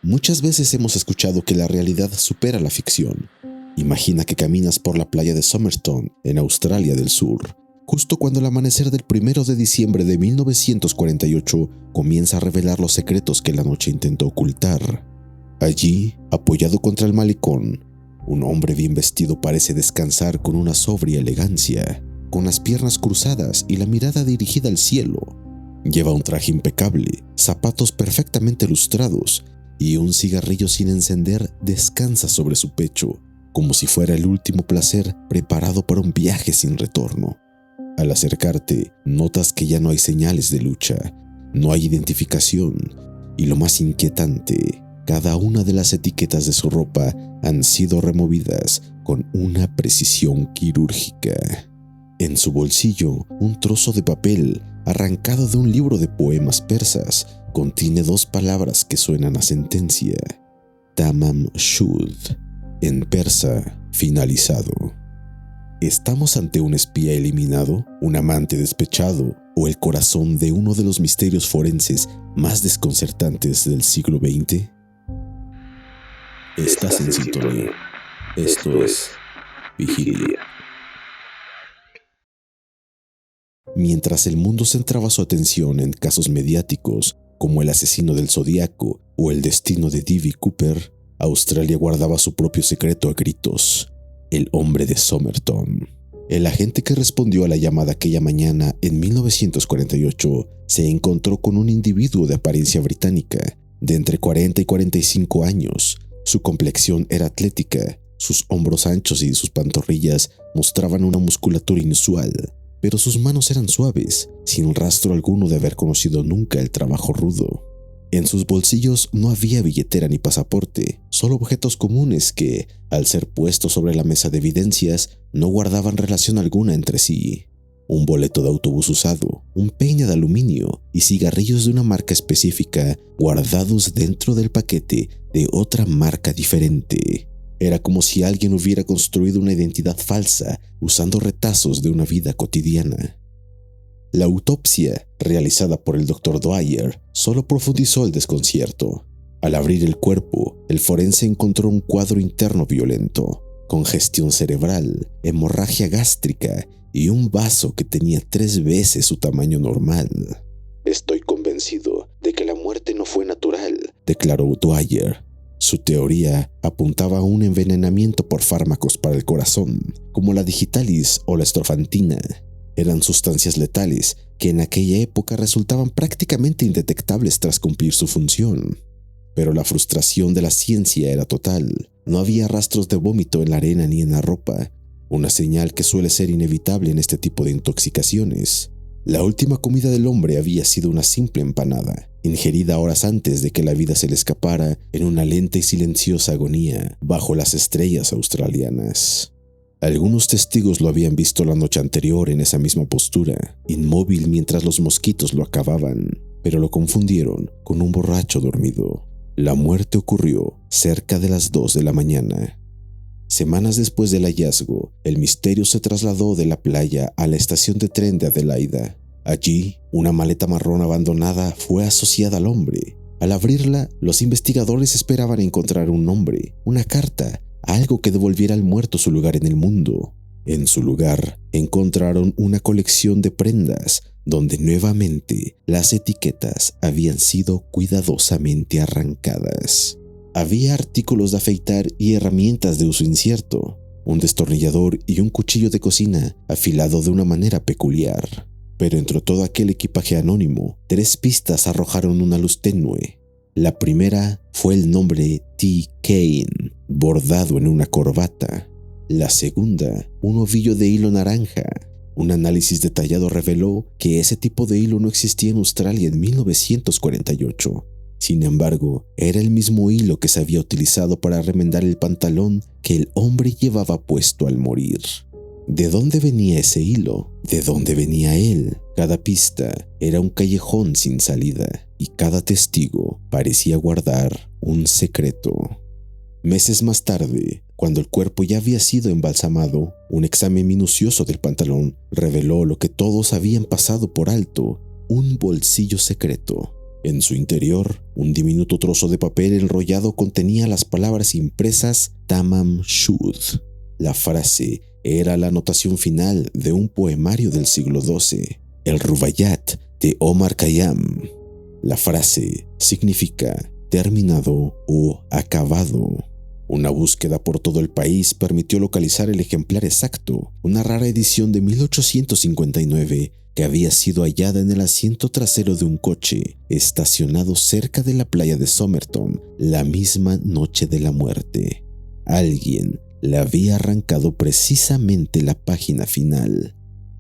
Muchas veces hemos escuchado que la realidad supera la ficción. Imagina que caminas por la playa de Somerton, en Australia del Sur, justo cuando el amanecer del 1 de diciembre de 1948 comienza a revelar los secretos que la noche intentó ocultar. Allí, apoyado contra el malecón, un hombre bien vestido parece descansar con una sobria elegancia, con las piernas cruzadas y la mirada dirigida al cielo. Lleva un traje impecable, zapatos perfectamente lustrados y un cigarrillo sin encender descansa sobre su pecho, como si fuera el último placer preparado para un viaje sin retorno. Al acercarte, notas que ya no hay señales de lucha, no hay identificación y lo más inquietante, cada una de las etiquetas de su ropa han sido removidas con una precisión quirúrgica. En su bolsillo, un trozo de papel arrancado de un libro de poemas persas contiene 2 palabras que suenan a sentencia: Tamam Shud, en persa, finalizado. ¿Estamos ante un espía eliminado, un amante despechado o el corazón de uno de los misterios forenses más desconcertantes del siglo XX? Estás en sintonía. Esto es Vigilia. Mientras el mundo centraba su atención en casos mediáticos como el asesino del Zodíaco o el destino de D.B. Cooper, Australia guardaba su propio secreto a gritos: el hombre de Somerton. El agente que respondió a la llamada aquella mañana en 1948 se encontró con un individuo de apariencia británica, de entre 40 y 45 años. Su complexión era atlética, sus hombros anchos y sus pantorrillas mostraban una musculatura inusual, pero sus manos eran suaves, sin rastro alguno de haber conocido nunca el trabajo rudo. En sus bolsillos no había billetera ni pasaporte, solo objetos comunes que, al ser puestos sobre la mesa de evidencias, no guardaban relación alguna entre sí. Un boleto de autobús usado, un peine de aluminio y cigarrillos de una marca específica guardados dentro del paquete de otra marca diferente. Era como si alguien hubiera construido una identidad falsa usando retazos de una vida cotidiana. La autopsia, realizada por el Dr. Dwyer, solo profundizó el desconcierto. Al abrir el cuerpo, el forense encontró un cuadro interno violento, congestión cerebral, hemorragia gástrica y un vaso que tenía 3 veces su tamaño normal. «Estoy convencido de que la muerte no fue natural», declaró Dwyer. Su teoría apuntaba a un envenenamiento por fármacos para el corazón, como la digitalis o la estrofantina. Eran sustancias letales que en aquella época resultaban prácticamente indetectables tras cumplir su función. Pero la frustración de la ciencia era total. No había rastros de vómito en la arena ni en la ropa, una señal que suele ser inevitable en este tipo de intoxicaciones. La última comida del hombre había sido una simple empanada, ingerida horas antes de que la vida se le escapara en una lenta y silenciosa agonía bajo las estrellas australianas. Algunos testigos lo habían visto la noche anterior en esa misma postura, inmóvil mientras los mosquitos lo acababan, pero lo confundieron con un borracho dormido. La muerte ocurrió cerca de las 2 de la mañana. Semanas después del hallazgo, el misterio se trasladó de la playa a la estación de tren de Adelaida. Allí, una maleta marrón abandonada fue asociada al hombre. Al abrirla, los investigadores esperaban encontrar un nombre, una carta, algo que devolviera al muerto su lugar en el mundo. En su lugar, encontraron una colección de prendas donde nuevamente las etiquetas habían sido cuidadosamente arrancadas. Había artículos de afeitar y herramientas de uso incierto, un destornillador y un cuchillo de cocina afilado de una manera peculiar. Pero entre todo aquel equipaje anónimo, 3 pistas arrojaron una luz tenue. La primera fue el nombre T. Kane, bordado en una corbata. La segunda, un ovillo de hilo naranja. Un análisis detallado reveló que ese tipo de hilo no existía en Australia en 1948. Sin embargo, era el mismo hilo que se había utilizado para remendar el pantalón que el hombre llevaba puesto al morir. ¿De dónde venía ese hilo? ¿De dónde venía él? Cada pista era un callejón sin salida y cada testigo parecía guardar un secreto. Meses más tarde, cuando el cuerpo ya había sido embalsamado, un examen minucioso del pantalón reveló lo que todos habían pasado por alto: un bolsillo secreto. En su interior, un diminuto trozo de papel enrollado contenía las palabras impresas Tamam Shud. La frase era la anotación final de un poemario del siglo XII, el Rubaiyat de Omar Khayyam. La frase significa terminado o acabado. Una búsqueda por todo el país permitió localizar el ejemplar exacto, una rara edición de 1859 que había sido hallada en el asiento trasero de un coche estacionado cerca de la playa de Somerton la misma noche de la muerte. Alguien le había arrancado precisamente la página final.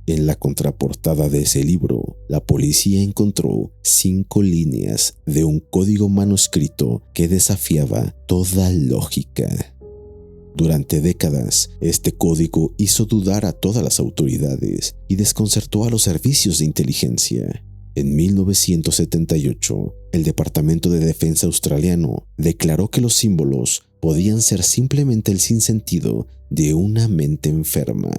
En la contraportada de ese libro, la policía encontró 5 líneas de un código manuscrito que desafiaba toda lógica. Durante décadas, este código hizo dudar a todas las autoridades y desconcertó a los servicios de inteligencia. En 1978, el Departamento de Defensa australiano declaró que los símbolos podían ser simplemente el sinsentido de una mente enferma.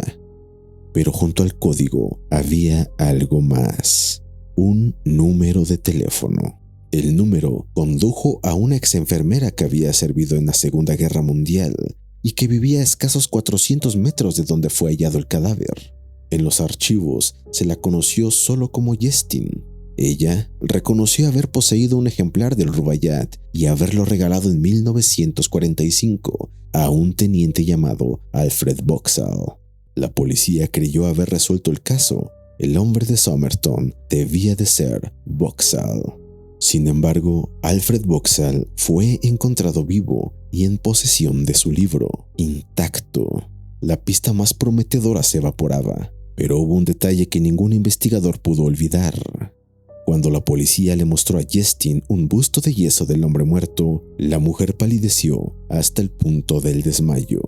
Pero junto al código había algo más: un número de teléfono. El número condujo a una exenfermera que había servido en la Segunda Guerra Mundial y que vivía a escasos 400 metros de donde fue hallado el cadáver. En los archivos se la conoció solo como Jestin. Ella reconoció haber poseído un ejemplar del Rubaiyat y haberlo regalado en 1945 a un teniente llamado Alfred Boxall. La policía creyó haber resuelto el caso. El hombre de Somerton debía de ser Boxall. Sin embargo, Alfred Boxall fue encontrado vivo y en posesión de su libro, intacto. La pista más prometedora se evaporaba, pero hubo un detalle que ningún investigador pudo olvidar. Cuando la policía le mostró a Jestin un busto de yeso del hombre muerto, la mujer palideció hasta el punto del desmayo.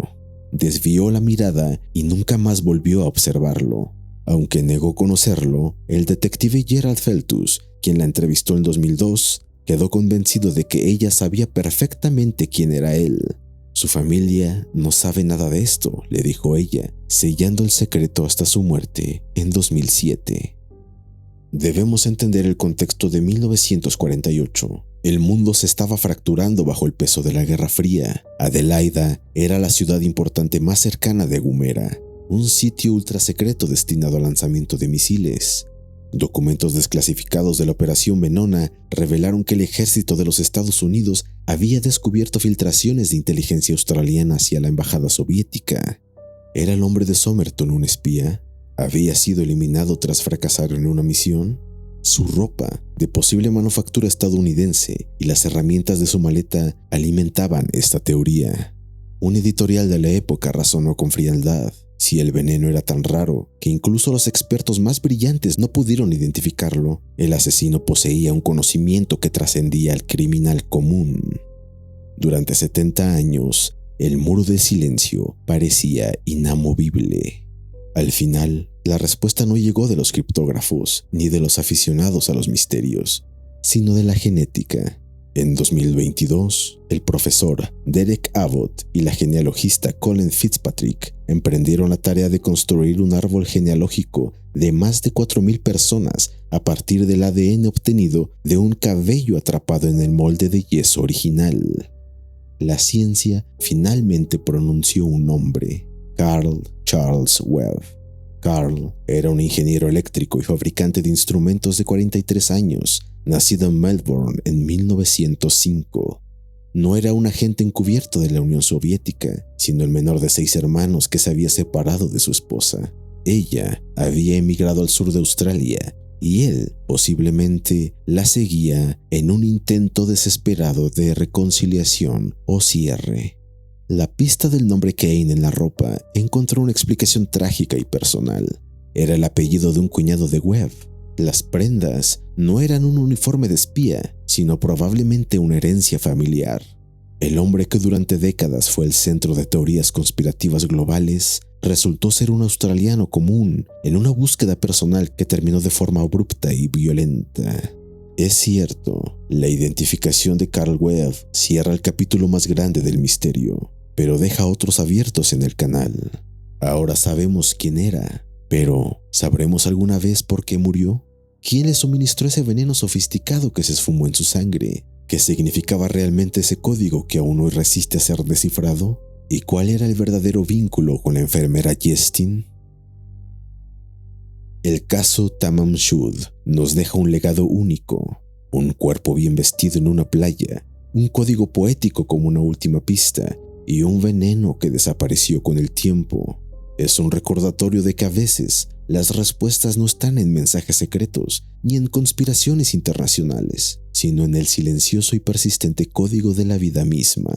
Desvió la mirada y nunca más volvió a observarlo. Aunque negó conocerlo, el detective Gerald Feltus, quien la entrevistó en 2002, quedó convencido de que ella sabía perfectamente quién era él. Su familia no sabe nada de esto, le dijo ella, sellando el secreto hasta su muerte en 2007. Debemos entender el contexto de 1948. El mundo se estaba fracturando bajo el peso de la Guerra Fría. Adelaida era la ciudad importante más cercana de Gumera, un sitio ultrasecreto destinado al lanzamiento de misiles. Documentos desclasificados de la Operación Venona revelaron que el ejército de los Estados Unidos había descubierto filtraciones de inteligencia australiana hacia la embajada soviética. ¿Era el hombre de Somerton un espía? ¿Había sido eliminado tras fracasar en una misión? Su ropa, de posible manufactura estadounidense, y las herramientas de su maleta alimentaban esta teoría. Un editorial de la época razonó con frialdad. Si el veneno era tan raro que incluso los expertos más brillantes no pudieron identificarlo, el asesino poseía un conocimiento que trascendía al criminal común. Durante 70 años, el muro del silencio parecía inamovible. Al final, la respuesta no llegó de los criptógrafos ni de los aficionados a los misterios, sino de la genética. En 2022, el profesor Derek Abbott y la genealogista Colin Fitzpatrick emprendieron la tarea de construir un árbol genealógico de más de 4,000 personas a partir del ADN obtenido de un cabello atrapado en el molde de yeso original. La ciencia finalmente pronunció un nombre: Carl Charles Webb. Carl era un ingeniero eléctrico y fabricante de instrumentos de 43 años, nacido en Melbourne en 1905. No era un agente encubierto de la Unión Soviética, sino el menor de 6 hermanos que se había separado de su esposa. Ella había emigrado al sur de Australia y él posiblemente la seguía en un intento desesperado de reconciliación o cierre. La pista del nombre Kane en la ropa encontró una explicación trágica y personal. Era el apellido de un cuñado de Webb. Las prendas no eran un uniforme de espía, sino probablemente una herencia familiar. El hombre que durante décadas fue el centro de teorías conspirativas globales resultó ser un australiano común en una búsqueda personal que terminó de forma abrupta y violenta. Es cierto, la identificación de Carl Webb cierra el capítulo más grande del misterio, pero deja otros abiertos en el canal. Ahora sabemos quién era, pero ¿sabremos alguna vez por qué murió? ¿Quién le suministró ese veneno sofisticado que se esfumó en su sangre? ¿Qué significaba realmente ese código que aún hoy resiste a ser descifrado? ¿Y cuál era el verdadero vínculo con la enfermera Jestin? El caso Tamam Shud nos deja un legado único, un cuerpo bien vestido en una playa, un código poético como una última pista y un veneno que desapareció con el tiempo. Es un recordatorio de que a veces las respuestas no están en mensajes secretos ni en conspiraciones internacionales, sino en el silencioso y persistente código de la vida misma.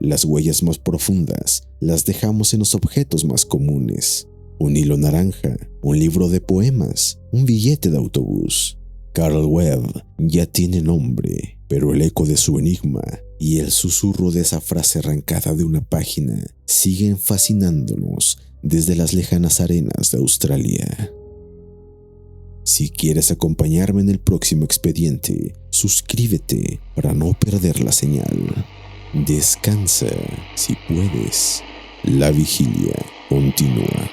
Las huellas más profundas las dejamos en los objetos más comunes. Un hilo naranja, un libro de poemas, un billete de autobús. Carl Webb ya tiene nombre, pero el eco de su enigma y el susurro de esa frase arrancada de una página siguen fascinándonos desde las lejanas arenas de Australia. Si quieres acompañarme en el próximo expediente, suscríbete para no perder la señal. Descansa si puedes. La vigilia continúa.